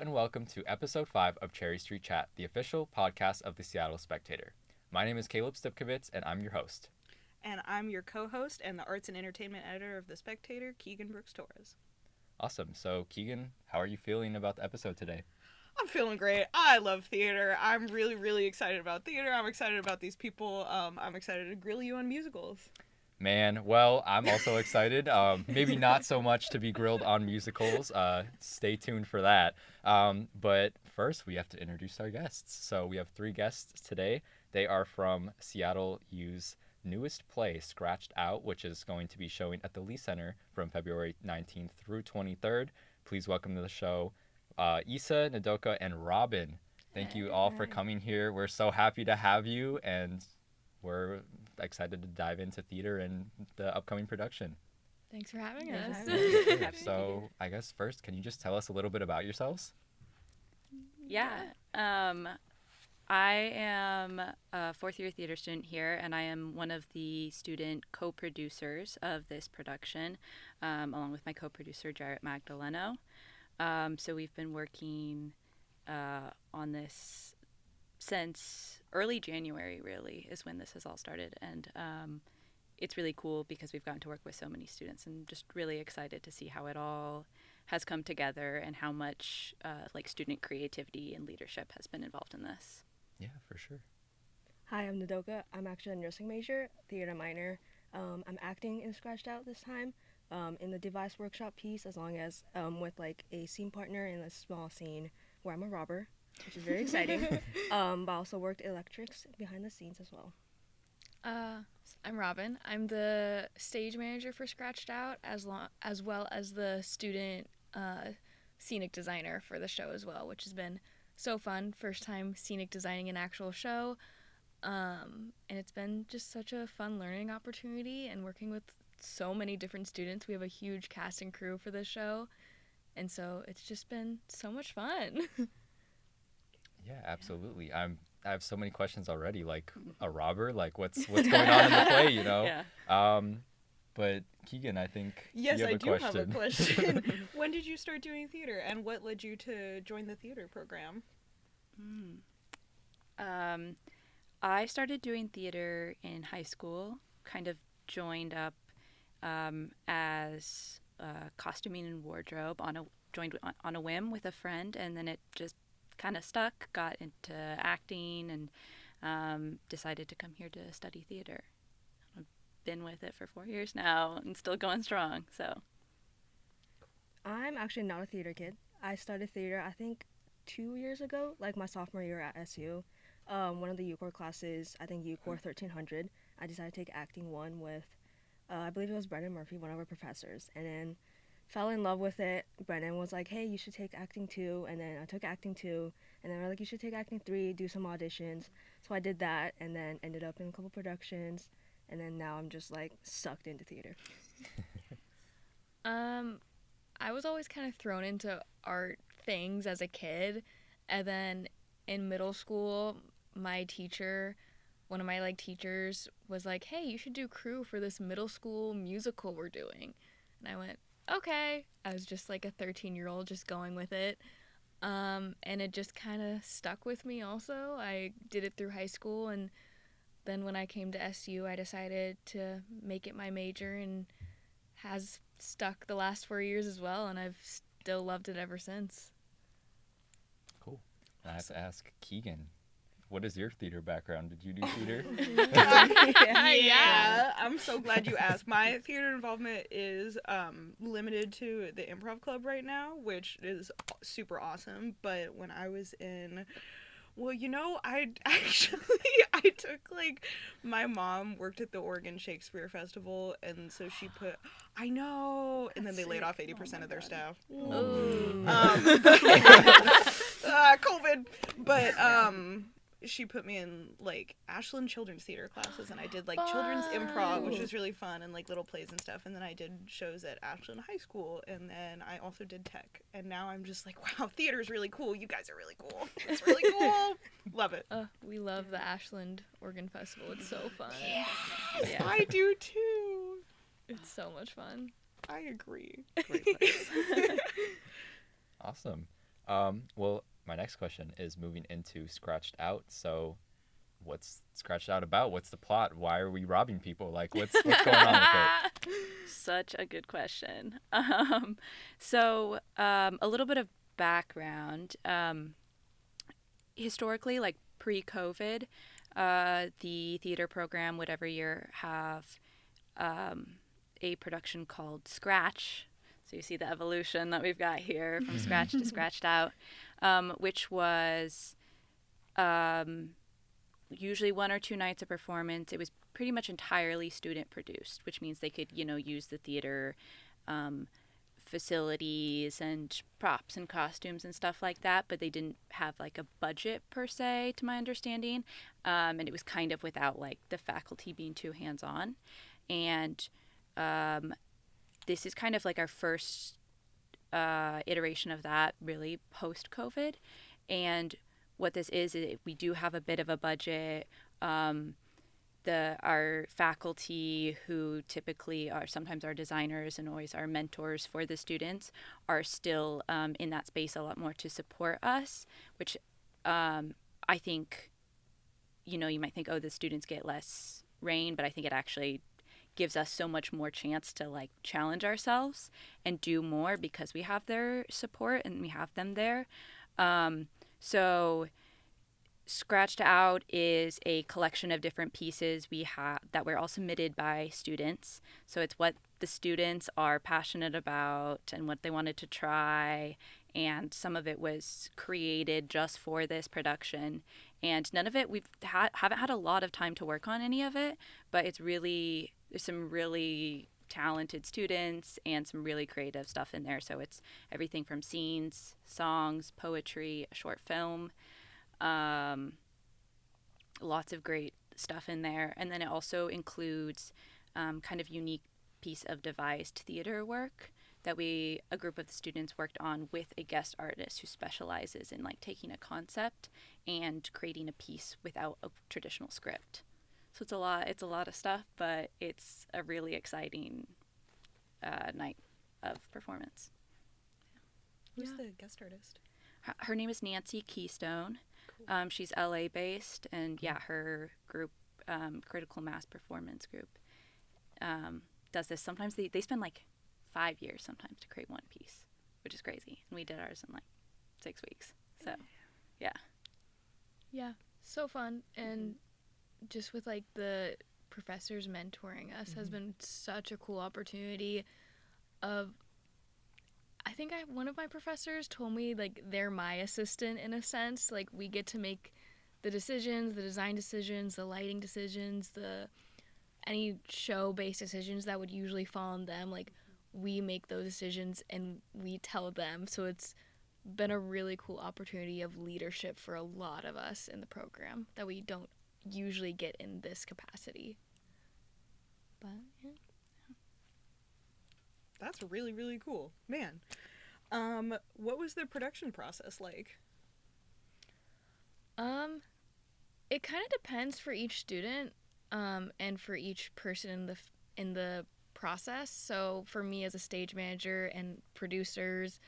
and welcome to episode 5 of Cherry Street Chat, the official podcast of the Seattle Spectator. My name is Caleb Stipkovits, and I'm your host. And I'm your co-host and the arts and entertainment editor of the Spectator, Keagen Brooks-Torres. Awesome. So, Keagen, how are you feeling about the episode today? I'm feeling great. I love theater. I'm really, really excited about theater. I'm excited about these people. I'm excited to grill you on musicals. Man, well, I'm also excited. Maybe not so much to be grilled on musicals. Stay tuned for that. But first, we have to introduce our guests. So we have 3 guests today. They are from Seattle U's newest play, Scratched Out, which is going to be showing at the Lee Center from February 19th through 23rd. Please welcome to the show Issa, Nodoka, and Robin. Thank you all for coming here. We're so happy to have you, and we're excited to dive into theater and the upcoming production. Thanks for having us. Sure. So I guess first, can you just tell us a little bit about yourselves? Yeah. I am a fourth-year theater student here, and I am one of the student co-producers of this production, along with my co-producer, Jarrett Magdaleno. So we've been working on this since early January, really, is when this has all started. And it's really cool because we've gotten to work with so many students, and just really excited to see how it all has come together and how much student creativity and leadership has been involved in this. Yeah, for sure. Hi, I'm Nodoka. I'm actually a nursing major, theater minor. I'm acting in Scratched Out this time in the device workshop piece, as long as with like a scene partner in a small scene where I'm a robber, which is very exciting. But I also worked electrics behind the scenes as well. I'm Robin. I'm the stage manager for Scratched Out, as well as the student scenic designer for the show as well, which has been so fun. First time scenic designing an actual show, and it's been just such a fun learning opportunity and working with so many different students. We have a huge cast and crew for this show, and so it's just been so much fun. Yeah, absolutely. I have so many questions already. Like a robber, like what's going on in the play, you know? Yeah. But Keagen, I think Yes, you have I a do question. have a question. When did you start doing theater, and what led you to join the theater program? I started doing theater in high school, kind of joined up as costuming and wardrobe joined on a whim with a friend, and then it just kind of stuck, got into acting, and decided to come here to study theater. I've been with it for 4 years now and still going strong. So I'm actually not a theater kid. I started theater, I think, 2 years ago, like my sophomore year at SU. One of the UCOR classes, I think UCOR 1300, I decided to take acting 1 with, I believe it was Brennan Murphy, one of our professors, and then fell in love with it. Brennan was like, hey, you should take acting 2, and then I took acting 2, and then we're like, you should take acting 3, do some auditions. So I did that, and then ended up in a couple productions, and then now I'm just like sucked into theater. I was always kind of thrown into art things as a kid, and then in middle school, my teacher, one of my teachers was like, hey, you should do crew for this middle school musical we're doing. And I went, okay. I was just like a 13-year-old just going with it. And it just kind of stuck with me also. I did it through high school, and then when I came to SU, I decided to make it my major, and has stuck the last 4 years as well, and I've still loved it ever since. Cool. I have to ask Keagen, what is your theater background? Did you do theater? Yeah, I'm so glad you asked. My theater involvement is limited to the improv club right now, which is super awesome. But when I was in, I took my mom worked at the Oregon Shakespeare Festival, and so she put, I know, and then they laid off 80% of their staff. COVID, but she put me in Ashland children's theater classes, and I did children's improv, which was really fun, and little plays and stuff. And then I did shows at Ashland High School, and then I also did tech. And now I'm just wow, theater's really cool. You guys are really cool. It's really cool. Love it. We love the Ashland Oregon Festival. It's so fun. Yes, yeah. I do too. It's so much fun. I agree. Great place. Awesome. Well, my next question is moving into Scratched Out. So, what's Scratched Out about? What's the plot? Why are we robbing people? Like, what's going on with it? Such a good question. A little bit of background. Historically, like pre-COVID, the theater program would every year have a production called Scratch. So you see the evolution that we've got here from Scratch to Scratched Out, which was usually 1 or 2 nights of performance. It was pretty much entirely student produced, which means they could, use the theater facilities and props and costumes and stuff like that, but they didn't have like a budget per se, to my understanding. And it was kind of without like the faculty being too hands-on. And this is kind of like our first iteration of that, really post-COVID. And what this is we do have a bit of a budget. Our faculty, who typically are sometimes our designers and always our mentors for the students, are still in that space a lot more to support us, which I think, you might think, oh, the students get less reign, but I think it actually gives us so much more chance to like challenge ourselves and do more because we have their support and we have them there. So Scratched Out is a collection of different pieces we have that were all submitted by students. So it's what the students are passionate about and what they wanted to try. And some of it was created just for this production. And none of it, haven't had a lot of time to work on any of it, but there's some really talented students and some really creative stuff in there. So it's everything from scenes, songs, poetry, a short film. Lots of great stuff in there. And then it also includes kind of unique piece of devised theater work that a group of the students worked on with a guest artist who specializes in like taking a concept and creating a piece without a traditional script. So it's a lot of stuff, but it's a really exciting night of performance. Who's the guest artist? Her name is Nancy Keystone. She's LA based, and her group, Critical Mass Performance Group, does this. Sometimes they spend like 5 years sometimes to create one piece, which is crazy. And we did ours in like 6 weeks. So, yeah. Yeah, so fun. And just with like the professors mentoring us has been such a cool opportunity of, I think one of my professors told me like they're my assistant in a sense. Like we get to make the decisions, the design decisions, the lighting decisions, any show-based decisions that would usually fall on them. Like we make those decisions and we tell them. So it's been a really cool opportunity of leadership for a lot of us in the program that we don't usually get in this capacity. But yeah. That's really, really cool. Man. What was the production process like? It kind of depends for each student, and for each person in the process. So for me as a stage manager and producers,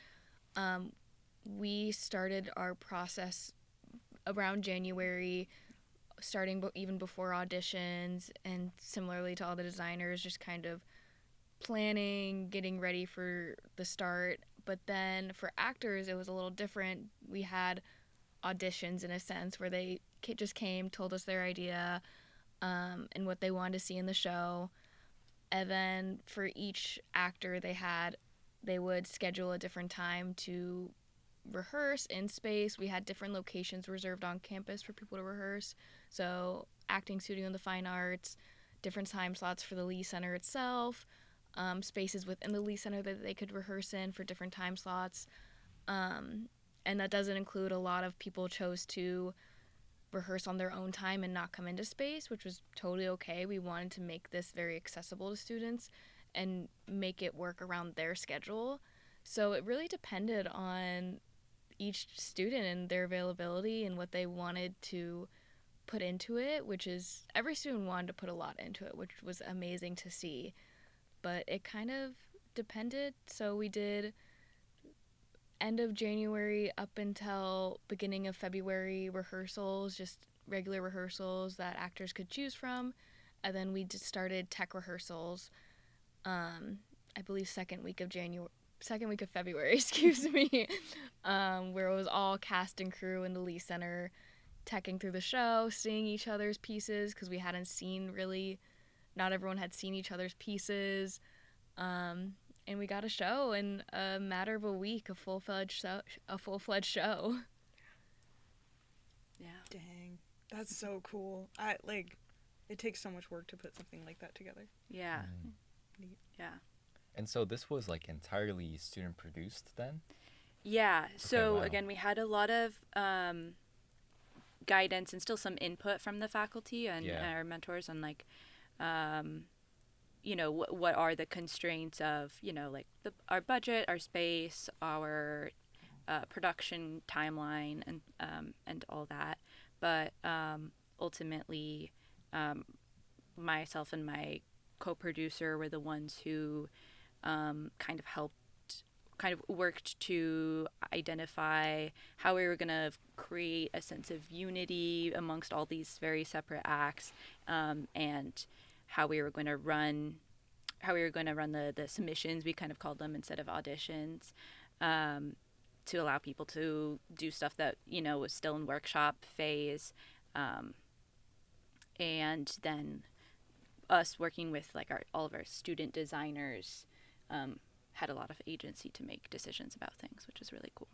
we started our process around January, starting even before auditions, and similarly to all the designers, just kind of planning, getting ready for the start. But then for actors, it was a little different. We had auditions in a sense where they just came, told us their idea, and what they wanted to see in the show. And then for each actor they would schedule a different time to rehearse in space. We had different locations reserved on campus for people to rehearse. So acting studio in the fine arts, different time slots for the Lee Center itself, spaces within the Lee Center that they could rehearse in for different time slots. And that doesn't include a lot of people chose to rehearse on their own time and not come into space, which was totally okay. We wanted to make this very accessible to students and make it work around their schedule. So it really depended on each student and their availability and what they wanted to put into it, which is every student wanted to put a lot into it, which was amazing to see. But it kind of depended. So we did end of January up until beginning of February rehearsals, just regular rehearsals that actors could choose from. And then we just started tech rehearsals, I believe second week of February, excuse me, where it was all cast and crew in the Lee Center, teching through the show, seeing each other's pieces, because we hadn't seen really, not everyone had seen each other's pieces. And we got a show in a matter of a week, a full-fledged show. Yeah. Dang, that's so cool. It takes so much work to put something like that together. Yeah. Neat. Yeah. And so this was like entirely student produced then? Yeah. So wow. again, we had a lot of guidance and still some input from the faculty and our mentors on like, what are the constraints of, like our budget, our space, our production timeline, and all that. But ultimately, myself and my co-producer were the ones who kind of worked to identify how we were going to create a sense of unity amongst all these very separate acts, and how we were going to run the submissions, we kind of called them, instead of auditions, to allow people to do stuff that was still in workshop phase, and then us working with like all of our student designers had a lot of agency to make decisions about things, which is really cool.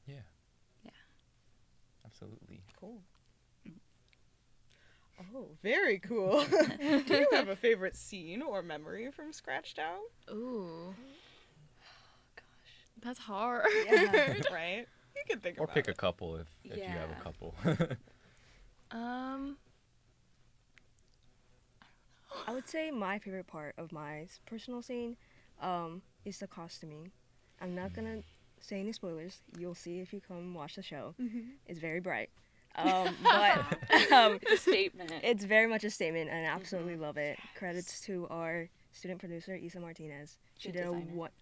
Yeah. Yeah. Absolutely. Cool. Oh, very cool. Do you have a favorite scene or memory from Scratched Out? Ooh. Gosh, that's hard. Yeah, right? You can think Or about pick it. a couple if you have Yeah. a couple. I would say my favorite part of my personal scene is the costuming. I'm not gonna say any spoilers. You'll see if you come watch the show. It's very bright. But It's a statement. it's very much a statement, and I absolutely love it. Credits to our student producer, Isa Martinez. She did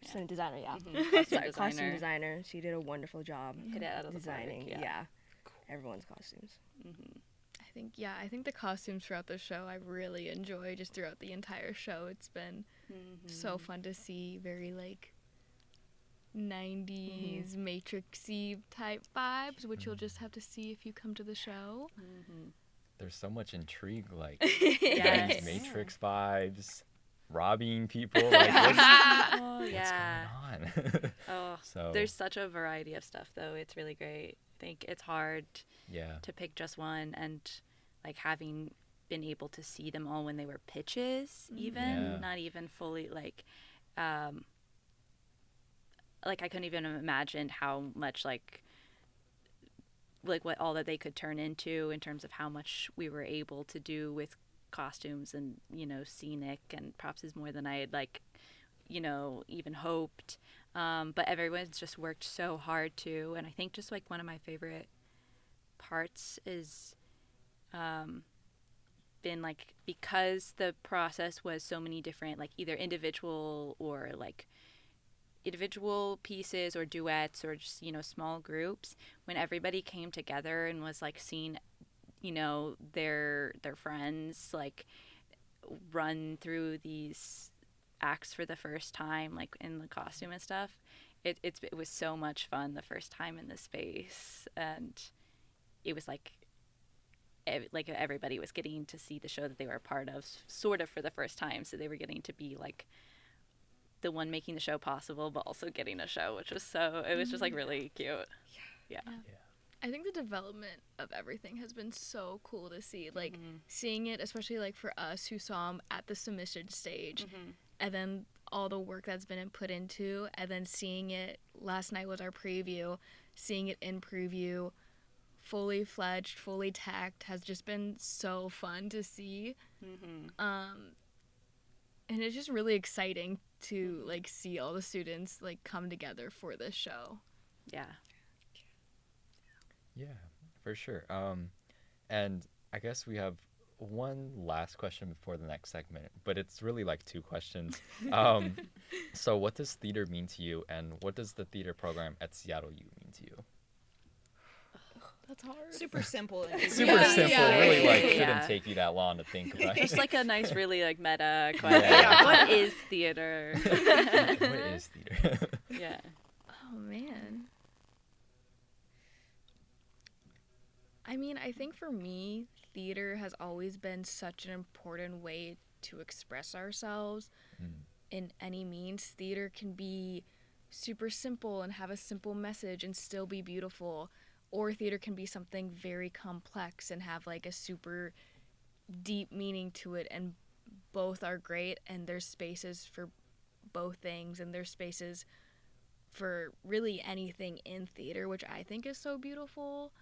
student designer, yeah. Costume designer. She did a wonderful job Hit it out of the park, designing, yeah. everyone's costumes. I think the costumes throughout the show I really enjoy just throughout the entire show. It's been so fun to see very like 90s Matrixy type vibes, which you'll just have to see if you come to the show. There's so much intrigue, like Yes. 90s Matrix vibes, robbing people. Like, what's going on? Oh, So there's such a variety of stuff, though. It's really great. I think it's hard yeah. to pick just one, and like having been able to see them all when they were pitches, even not even fully like I couldn't even imagine how much like what all that they could turn into in terms of how much we were able to do with costumes and scenic, and props is more than I had even hoped, but everyone's just worked so hard too. And I think just like one of my favorite parts is been like, because the process was so many different like either individual or like individual pieces or duets or just small groups, when everybody came together and was like seeing their friends like run through these acts for the first time, like in the costume and stuff, it was so much fun the first time in the space. And it was like everybody was getting to see the show that they were a part of sort of for the first time, so they were getting to be like the one making the show possible, but also getting a show, which was it was just like really cute. Yeah. I think the development of everything has been so cool to see, like seeing it, especially like for us who saw them at the submission stage, and then all the work that's been put into, and then seeing it, last night was our preview, seeing it in preview, fully fledged, fully tacked, has just been so fun to see. And it's just really exciting to like see all the students like come together for this show. Yeah, for sure. And I guess we have one last question before the next segment, but it's really like two questions. So what does theater mean to you, and what does the theater program at Seattle U mean to you? That's hard. Super simple. Super simple, really like shouldn't Yeah. take you that long to think about. Just like a nice, really like meta question. Yeah. What is theater? What is theater? Yeah. Oh man. I mean, I think for me, theater has always been such an important way to express ourselves in any means. Theater can be super simple and have a simple message and still be beautiful, or theater can be something very complex and have like a super deep meaning to it, and both are great, and there's spaces for both things, and there's spaces for really anything in theater, which I think is so beautiful.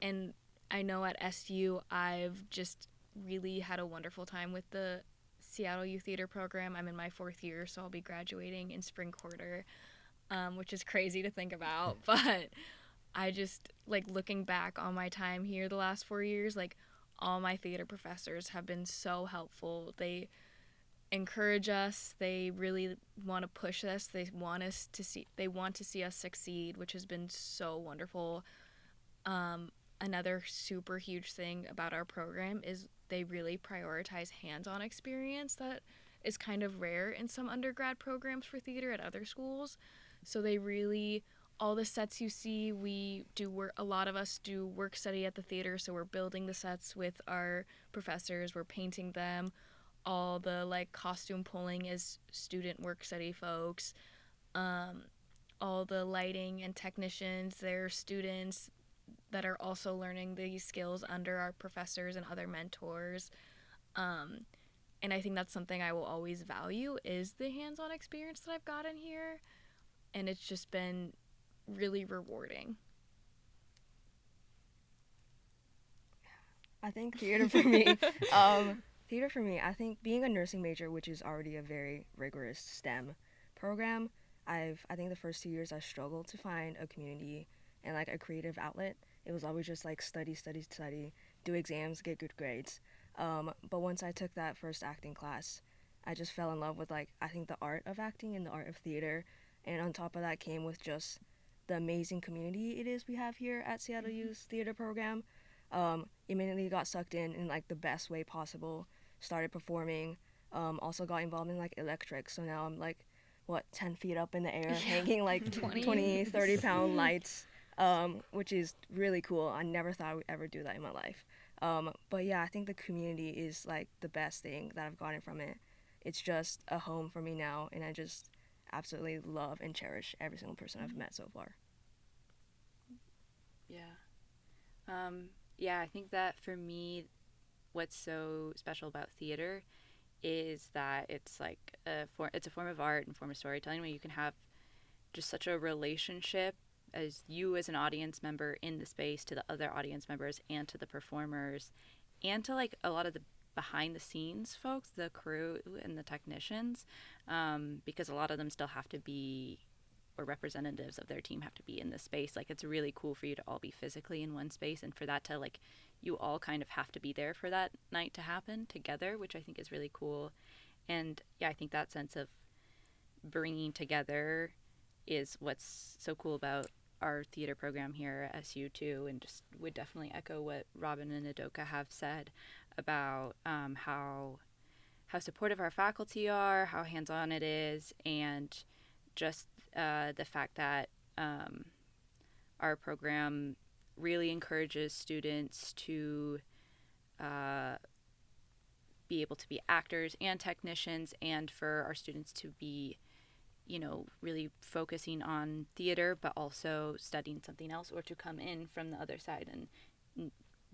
And I know at SU I've just really had a wonderful time with the Seattle Youth Theater program. I'm in my 4th year, so I'll be graduating in spring quarter, which is crazy to think about. But I just, like, looking back on my time here the last 4 years, like, all my theater professors have been so helpful. They encourage us. They really want to push us. They want to see us succeed, which has been so wonderful. Another super huge thing about our program is they really prioritize hands-on experience that is kind of rare in some undergrad programs for theater at other schools. So they really, all the sets you see, a lot of us do work study at the theater, so we're building the sets with our professors, we're painting them. All the like costume pulling is student work study folks. All the lighting and technicians, they're students that are also learning these skills under our professors and other mentors. And I think that's something I will always value, is the hands-on experience that I've gotten here. And it's just been really rewarding. I think theater for me, I think being a nursing major, which is already a very rigorous STEM program, I think the first 2 years I struggled to find a community and like a creative outlet. It was always just like study, do exams, get good grades. But once I took that first acting class, I just fell in love with like, I think the art of acting and the art of theater. And on top of that came with just the amazing community it is we have here at Seattle Youth Theater Program. Immediately got sucked in like the best way possible, started performing, also got involved in like electric. So now I'm like, 10 feet up in the air, hanging like 20, 30 pound lights. Which is really cool. I never thought I would ever do that in my life. But yeah, I think the community is like the best thing that I've gotten from it. It's just a home for me now, and I just absolutely love and cherish every single person I've met so far. Yeah. Yeah, I think that for me, what's so special about theater is that it's like it's a form of art and form of storytelling where you can have just such a relationship as you as an audience member in the space to the other audience members and to the performers and to like a lot of the behind the scenes folks, the crew and the technicians, because a lot of them still have to be, or representatives of their team have to be in this space. Like, it's really cool for you to all be physically in one space, and for that to like, you all kind of have to be there for that night to happen together, which I think is really cool. And yeah, I think that sense of bringing together is what's so cool about our theater program here at SU too, and just would definitely echo what Robin and Nodoka have said about how supportive our faculty are, how hands-on it is, and just the fact that our program really encourages students to be able to be actors and technicians, and for our students to be, you know, really focusing on theater, but also studying something else, or to come in from the other side and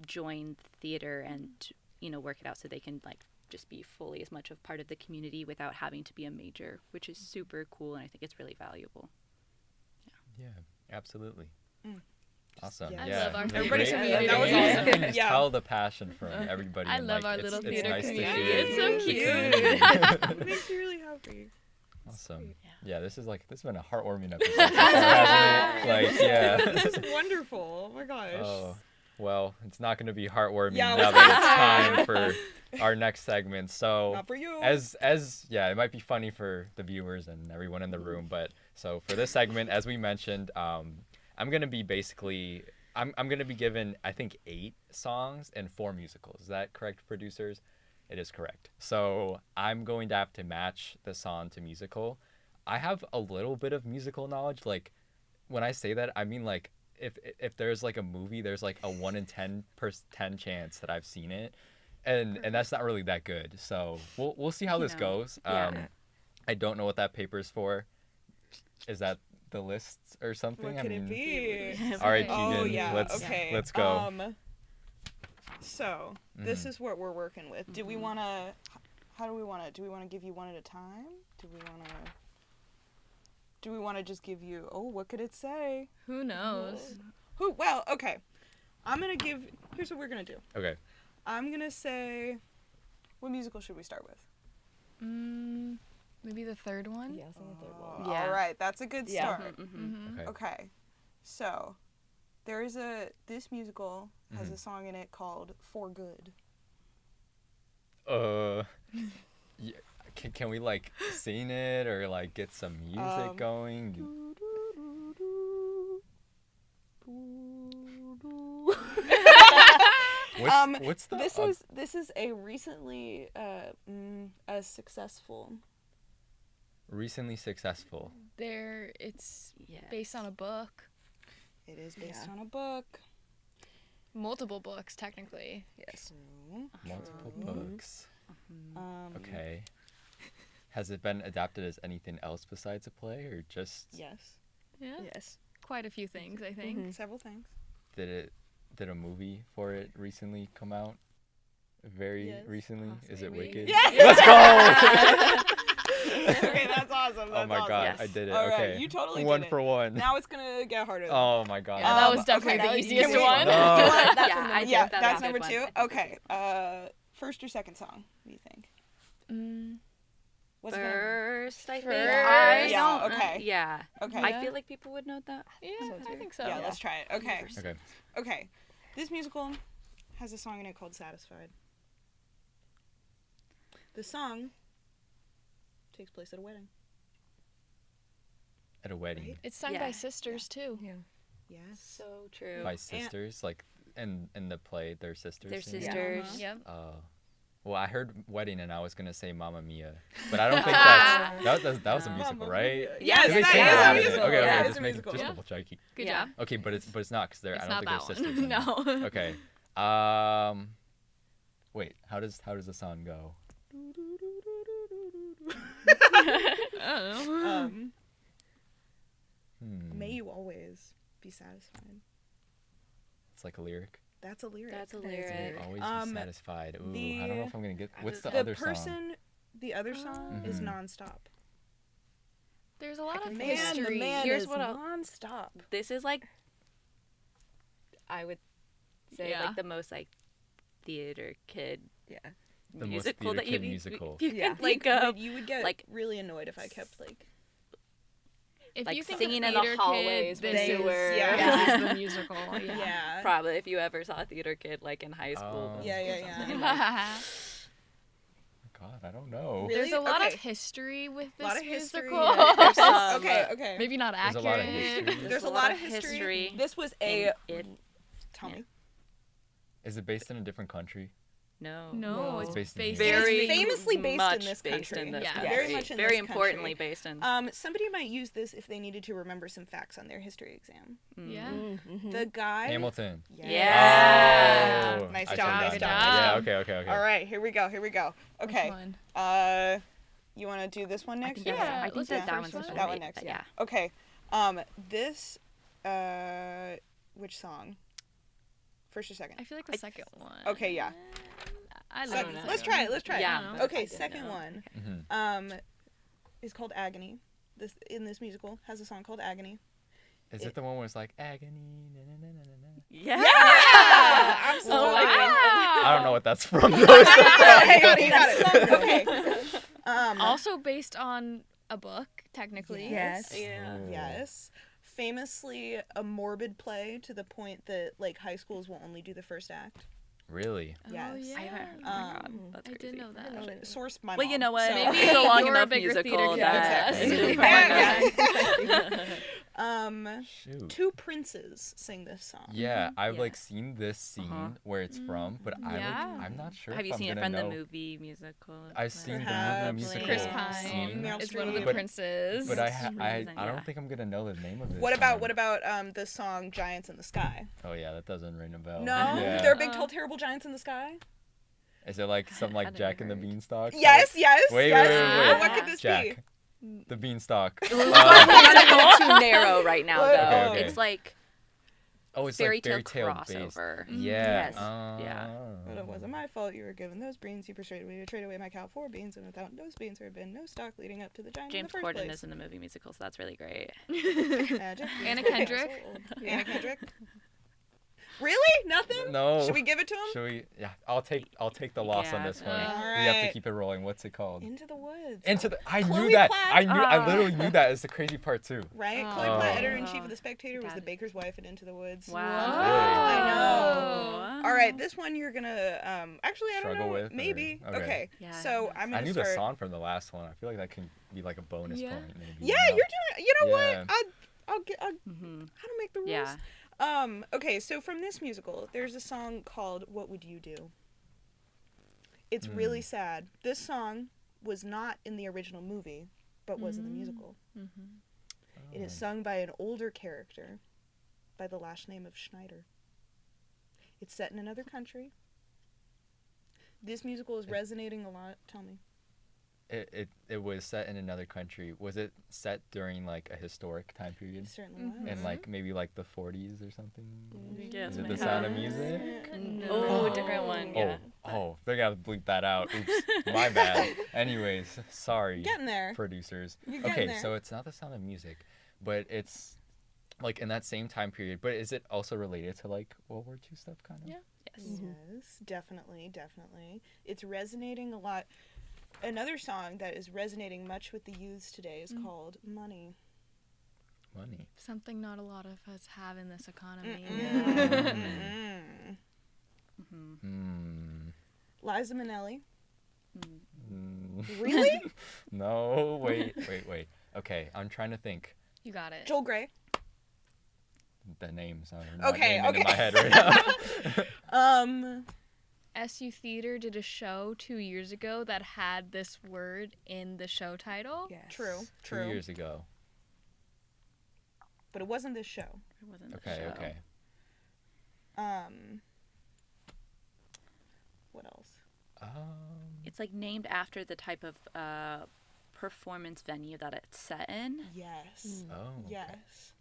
join theater and, you know, work it out so they can like just be fully as much of part of the community without having to be a major, which is super cool, and I think it's really valuable. Yeah, absolutely. Awesome. Yes. Yeah. I love our Everybody's theater community. community. That was You awesome. can just Yeah. tell the passion from everybody. I and, love like, our little it's theater nice to community. hear. It's so cute. It makes me really happy. Awesome. Yeah. Yeah, this has been a heartwarming episode. So far, hasn't it? Like, yeah. This is wonderful. Oh my gosh. Oh. Well, it's not going to be heartwarming Yeah, now that it's time for our next segment. So, Not for you. yeah, it might be funny for the viewers and everyone in the room, but so for this segment, as we mentioned, I'm going to be basically I'm going to be given, I think, 8 songs and 4 musicals. Is that correct, producers? It is correct. So I'm going to have to match the song to musical. I have a little bit of musical knowledge. Like, when I say that, I mean, like, if there's, like, a movie, there's, like, a 1 in 10 chance that I've seen it. And that's not really that good. So we'll see how this goes. Yeah. I don't know what that paper's for. Is that the lists or something? What could it be? All right, Oh, Keagen, yeah. let's go. So this is what we're working with. Do we want to? How do we want to? Do we want to give you one at a time? Do we want to just give you? Oh, what could it say? Who knows? Who? Well, okay. I'm gonna give. Here's what we're gonna do. Okay. I'm gonna say. What musical should we start with? Maybe the third one. Yeah, it's on the third one. Yeah. All right, that's a good Yeah. start. Okay. Okay, so there is this musical has a song in it called "For Good." Yeah, can we like sing it or like get some music going? What's the This is a recently a successful. recently successful? It's based on a book. It is based on a book. Multiple books, technically. Yes. Multiple books. Okay. Has it been adapted as anything else besides a play or just Yes. Yeah. Yes. Quite a few things, I think. Several things. did a movie for it recently come out? Very recently? Is it Maybe. Wicked? Yes. Let's go! Okay, that's awesome. Oh my god, I did it. All right, Okay. you totally one did it. for one. Now it's gonna get harder. Oh my god. Yeah, that was definitely okay, the that easiest was- one. No. Yeah, that's a number good 2. one. Okay. First or second song? What do you think? What's it gonna First, I think. First. I Yeah, don't. okay. Yeah. be? Okay. I feel like people would know that. Yeah, I think so. yeah, let's try it. Okay. Okay. Okay. This musical has a song in it called Satisfied. The song takes place at a wedding. At a wedding. Right? It's sung Yeah. by sisters, too. Yeah. Yes. So true. By sisters, like in the play, they're sisters. They're singing? sisters. Yep. Well, I heard wedding and I was gonna say Mamma Mia, but I don't think that was a musical, right? Yes, Did they that sing is that? a Okay, musical. okay, Yeah, just it's a make musical. just Yeah. double checking. Good Yeah. job. Okay, but it's not because they're. It's I don't not think that they're sisters. one. No. Okay. Wait. How does the song go? Oh. May you always be satisfied. It's like a lyric. That's a lyric. That's a That is lyric. lyric. Always Um, be satisfied. Ooh, the- I don't know if I'm gonna get. What's the The other song? person, the other song is Mhm. nonstop. There's a lot of Man, history. the man Here's is what I'll- nonstop. This is like, I would say, Yeah. like the most like theater kid Yeah. The most musical theater that you kid musical. You Yeah. could think of. You would get like- really annoyed if I kept like. If like you think singing of in the theater hallways kid, when this they is, were- this Yeah. is the musical. Yeah. Yeah. Probably if you ever saw Theater Kid like in high school. Oh. Yeah. God, I don't know. Really? There's a lot Okay. of history with A lot this of history. musical. There's Um, okay. Maybe not There's a accurate. lot of history. There's a lot of history. This was a. It, Tell me. Is it based in a different country? no. No, It's it's based based, in Very Very famously based in much this based country. in this Yeah. country. Very much in Very this importantly country. based in. Somebody might use this if they needed to remember some facts on their history exam. Yeah. Mm-hmm. The guy. Hamilton. Yeah. Oh, Nice I job. said Nice that. job. Yeah. Okay. All right. Here we go. Okay. Which one? You want to do this one next? Yeah, I think let's that do that the one's first supposed one. to That one be- next. Yeah. Okay. This. Which song? First or second? I feel like the second one. Okay. Yeah. I Sec- don't know. let's try it. Yeah. I don't but Okay. I didn't Second know. one. Mm-hmm. Is called Agony. This musical has a song called Agony. Is it the one where it's like agony? Na, na, na, na, na, na? Yeah. Absolutely. Oh, wow. I don't know what that's from. though. Hang on, you got it. Okay. Also based on a book, technically. Yes. Yeah. Oh. Yes. famously a morbid play to the point that like high schools will only do the first act. Really? Yes. Oh, yeah. I haven't heard. Oh my god, that's I crazy. did know that. Source my Well, mom. you know what? So. Maybe It's a long you're a enough bigger musical theater kid that. than us. Shoot. Two princes sing this song. Yeah, I've Yeah. like seen this scene where it's from, but Yeah. I'm not sure. Have if you I'm seen it gonna from know. the movie musical? I've seen the Perhaps. movie musical Chris Yeah. Pine Meryl is one of the Streep. But- princes. But I Amazing, don't yeah. think I'm gonna know the name of it. What about the song Giants in the Sky? Oh yeah, that doesn't ring a bell. No, Yeah. there are big, tall, terrible giants in the sky. Is it like some like I've Jack never and the heard. Beanstalk? Yes, yes, Wait, yes. wait, wait, Oh, what could this Jack. be? The Beanstalk. It's a little too narrow right now, What? though. Okay, okay. It's like Oh, it's fairy like tale fairy tale based. crossover. Yeah. Yes. Yeah. But it wasn't my fault you were given those beans. You persuaded me to trade away my cow for beans, and without those beans, there had been no stock leading up to the giant James in the first Corden place. is in the movie musical, so that's really great. Magic. Anna Kendrick. Anna Kendrick. Really? Nothing? No. Should we give it to him? Should we? Yeah, I'll take the loss on Yeah. this one. All We have to right. keep it rolling. What's it called? Into the Woods. I Chloe knew that. Platt. I literally knew that. Is the crazy part too. Right? Oh. Chloe Platt, editor-in-chief of The Spectator, was Got the it. baker's wife in Into the Woods. Wow. I know. Wow. All right, this one you're gonna actually I don't Struggle know, with, or- maybe. okay. Okay. Yeah, So I'm I gonna knew start. the song from the last one. I feel like that can be like a bonus Yeah. point. Maybe, Yeah, you know? you're doing. You know Yeah. what? I'll get. Mhm. How to make the rules? Yeah. Okay, so from this musical, there's a song called "What Would You Do." It's really sad. This song was not in the original movie, but was in the musical. It is sung by an older character by the last name of Schneider. It's set in another country. This musical is resonating a lot. Tell me. It was set in another country. Was it set during like a historic time period? It certainly was. In like maybe like the 40s or something? Yes, Is it my The Sound of God. Music? Oh, different one. Yeah. Oh, they're gonna bleep that out. Oops, my bad. Anyways, sorry, Getting there. producers. You're getting Okay, there. so it's not The Sound of Music, but it's like in that same time period. But is it also related to like World War II stuff, kind of? Yeah. Yes. Yes, definitely. It's resonating a lot. Another song that is resonating much with the youths today is called Money. Money. Something not a lot of us have in this economy. Liza Minnelli. Mm. Really? No, wait. Okay, I'm trying to think. You got it. Joel Grey. The names are not Okay, naming in okay. my head right now. SU Theater did a show 2 years ago that had this word in the show title. Yes. True. 2 years ago. But it wasn't this show. It wasn't the Okay, show. okay. What else? It's like named after the type of performance venue that it's set in. Yes. Oh. Okay. Yes.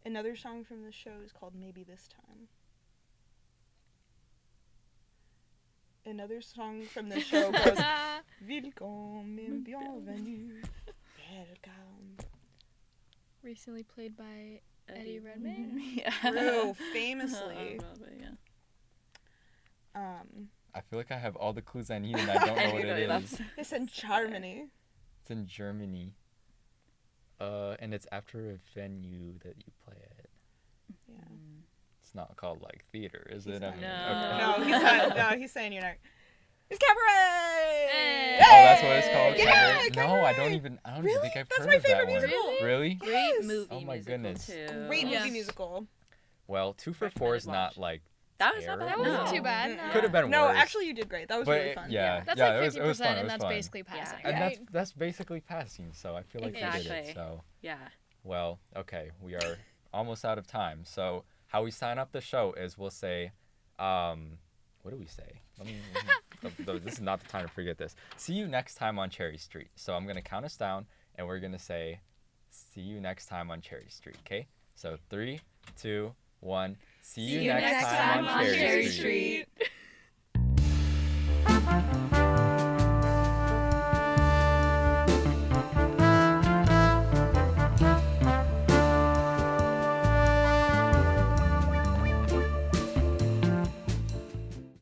Another song from the show is called Maybe This Time. Another song from the show goes Welcome and bienvenue. Welcome. Recently played by Eddie Redmayne. Yeah. True, famously. I feel like I have all the clues I need and I don't know what it is. It's in Germany. It's in Germany. And it's after a venue that you play at. Yeah. It's not called like theater, is He's it? not- I mean, No. okay. No, he's not. No, he's saying you're not. It's cabaret. Hey. Oh, that's what it's called. Yeah, Cabaret? No, I don't Cabaret. even Really? think I've That's heard my of that favorite one. musical. Really? Great Yes. movie Oh my musical, goodness. too. Great Yeah. movie musical. Well, 2 for 4 is Recommended not watch. like That was not bad. That terrible. wasn't No. too bad. Mm-mm. Could have been No, worse. actually, you did great. That was But really fun. yeah. That's yeah, like it 50%, was fun. It and was that's fun. basically passing, Yeah. And right? that's basically passing, so I feel like they did Exactly. it. So, Yeah. well, okay, we are almost out of time. So, how we sign up the show is we'll say, what do we say? This is not the time to forget this. See you next time on Cherry Street. So I'm gonna count us down, and we're gonna say, see you next time on Cherry Street. Okay? So 3, 2, 1. See you next time on Cherry Street. Street.